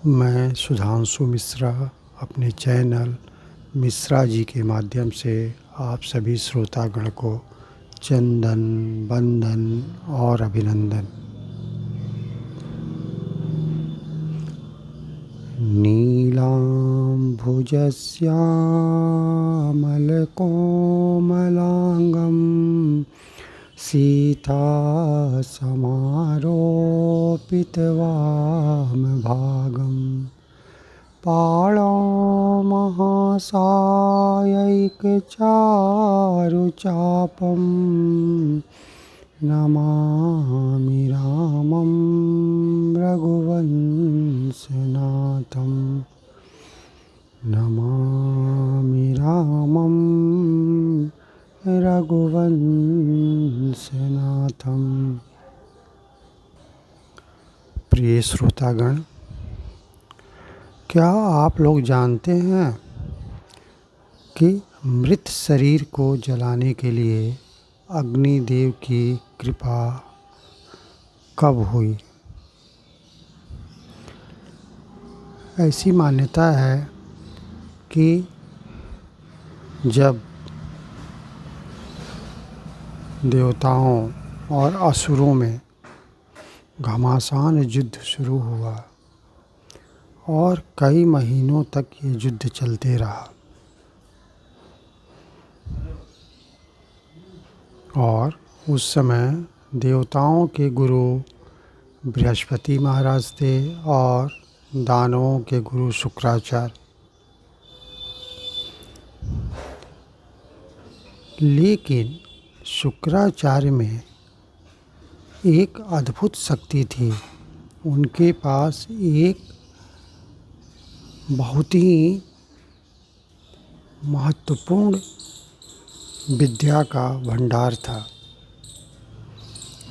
मैं सुधांशु मिश्रा अपने चैनल मिश्रा जी के माध्यम से आप सभी श्रोतागण को चंदन वंदन और अभिनंदन। नीलाम्भुजश्यामलकोमलाङ्गं सीतासमारोपितवामभागम् पाणौ महासायैकचारुचापं नमामि रामं रघुवंशनाथं। नमामि रामं रघुवंशनाथं। प्रिय श्रोतागण, क्या आप लोग जानते हैं कि मृत शरीर को जलाने के लिए अग्निदेव की कृपा कब हुई? ऐसी मान्यता है कि जब देवताओं और असुरों में घमासान युद्ध शुरू हुआ और कई महीनों तक ये युद्ध चलते रहा और उस समय देवताओं के गुरु बृहस्पति महाराज थे और दानवों के गुरु शुक्राचार्य। लेकिन शुक्राचार्य में एक अद्भुत शक्ति थी। उनके पास एक बहुत ही महत्वपूर्ण विद्या का भंडार था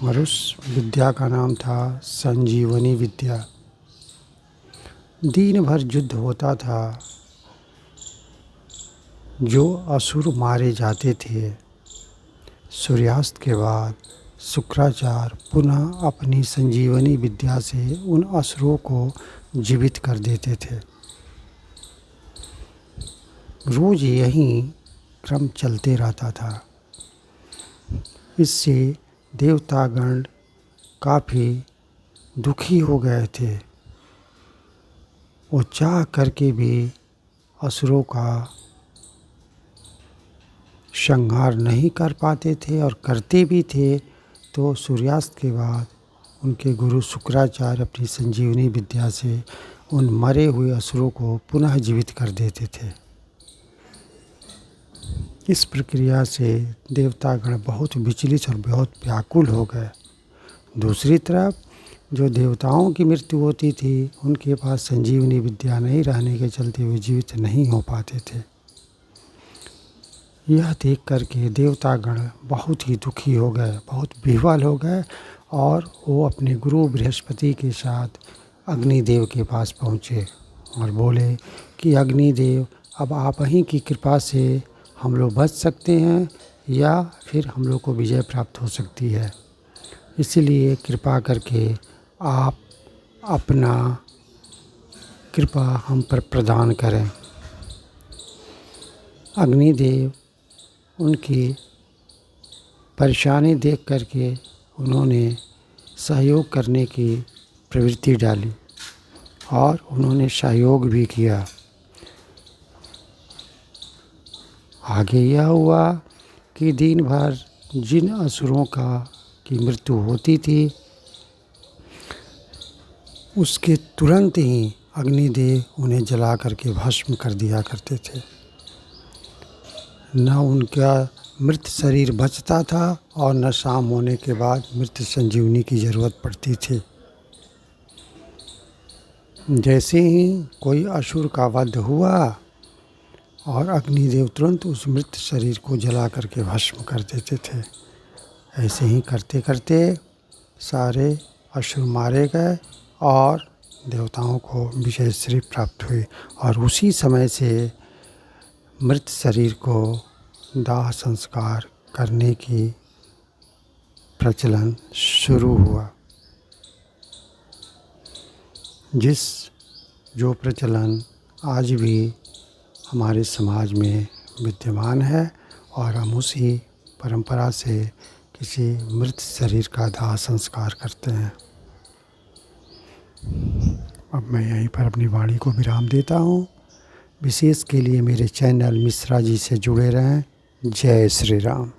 और उस विद्या का नाम था संजीवनी विद्या। दिन भर युद्ध होता था, जो असुर मारे जाते थे। सूर्यास्त के बाद शुक्राचार्य पुनः अपनी संजीवनी विद्या से उन असुरों को जीवित कर देते थे। रोज यही क्रम चलते रहता था। इससे देवतागण काफ़ी दुखी हो गए थे। वो चाह करके भी असुरों का संहार नहीं कर पाते थे और करते भी थे तो सूर्यास्त के बाद उनके गुरु शुक्राचार्य अपनी संजीवनी विद्या से उन मरे हुए असुरों को पुनः जीवित कर देते थे। इस प्रक्रिया से देवतागण बहुत विचलित और बहुत व्याकुल हो गए। दूसरी तरफ जो देवताओं की मृत्यु होती थी, उनके पास संजीवनी विद्या नहीं रहने के चलते वे जीवित नहीं हो पाते थे। यह देख करके देवतागण बहुत ही दुखी हो गए, बहुत विह्वल हो गए और वो अपने गुरु बृहस्पति के साथ अग्निदेव के पास पहुँचे और बोले कि अग्निदेव, अब आप ही की कृपा से हम लोग बच सकते हैं या फिर हम लोग को विजय प्राप्त हो सकती है। इसलिए कृपा करके आप अपना कृपा हम पर प्रदान करें। अग्निदेव उनकी परेशानी देख करके उन्होंने सहयोग करने की प्रवृत्ति डाली और उन्होंने सहयोग भी किया। आगे यह हुआ कि दिन भर जिन असुरों की मृत्यु होती थी, उसके तुरंत ही अग्निदेव उन्हें जला करके भस्म कर दिया करते थे। न उनका मृत शरीर बचता था और न शाम होने के बाद मृत संजीवनी की ज़रूरत पड़ती थी। जैसे ही कोई असुर का वध हुआ और अग्निदेव तुरंत उस मृत शरीर को जला करके भस्म कर देते थे। ऐसे ही करते करते सारे असुर मारे गए और देवताओं को विजय श्री प्राप्त हुई और उसी समय से मृत शरीर को दाह संस्कार करने की प्रचलन शुरू हुआ। जिस जो प्रचलन आज भी हमारे समाज में विद्यमान है और हम उसी परंपरा से किसी मृत शरीर का दाह संस्कार करते हैं। अब मैं यहीं पर अपनी वाणी को विराम देता हूँ। विशेष के लिए मेरे चैनल मिश्रा जी से जुड़े रहें। जय श्री राम।